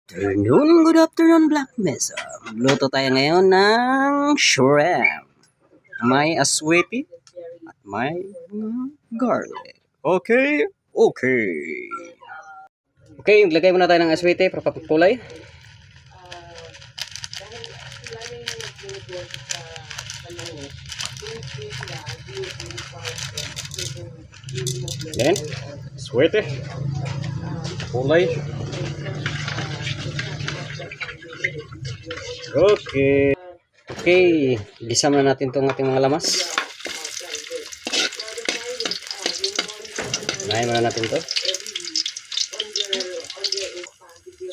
Good afternoon, Black Mesa. Magluto tayo ngayon ng shrimp. May aswiti at may garlic. Okay? Okay. Okay, maglagay muna tayo ng aswiti para papakulay. Then, aswiti. Kulay. Okay. Okay, gisa na natin itong ating mga lamas. Unahin muna natin ito.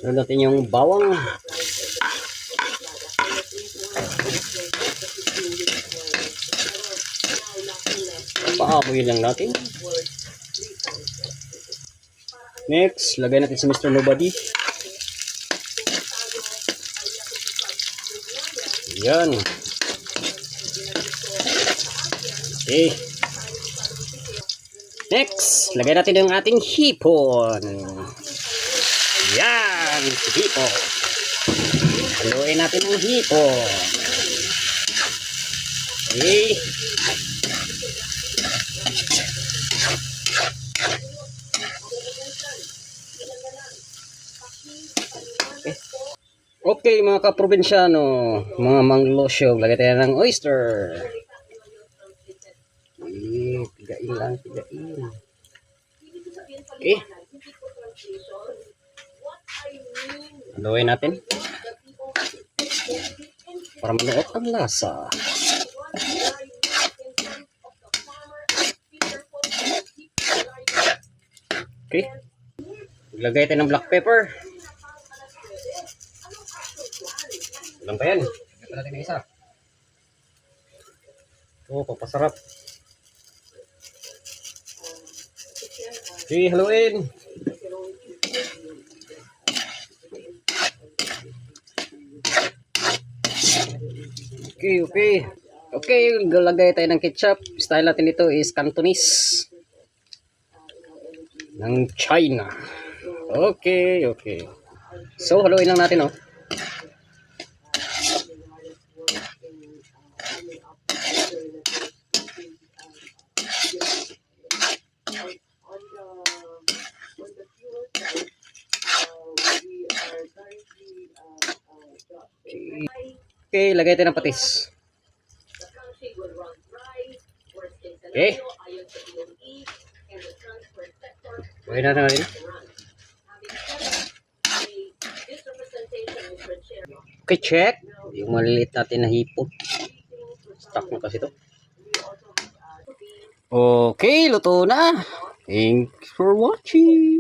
Sunod natin yung bawang. Paamoy lang natin. Next, lagay natin si Mr. Nobody. Yan. Okay. Next, lagay natin yung ating hipon. Yan, hipon. Haluin natin ang hipon. Okay. Okay mga kaprobinsyano, mga manglosyo, lagay tayo ng oyster. Tigain lang, tigain. Okay. Haluin natin. Para maluot ang lasa. Okay. Lagay tayo ng black pepper. Ilan pa yan? Ito natin ng isa. Oh, papasarap. Okay, haluin. Okay, okay. Okay, lagay tayo ng ketchup. Style natin ito is Cantonese. Ng China. Okay, okay. So, haluin lang natin, oh. Okay, lagay tayo ng patis. Okay. Buhay na natin. Okay, check. Yung maliliit natin na hipon. Stuck na kasi ito. Okay, luto na. Thanks for watching.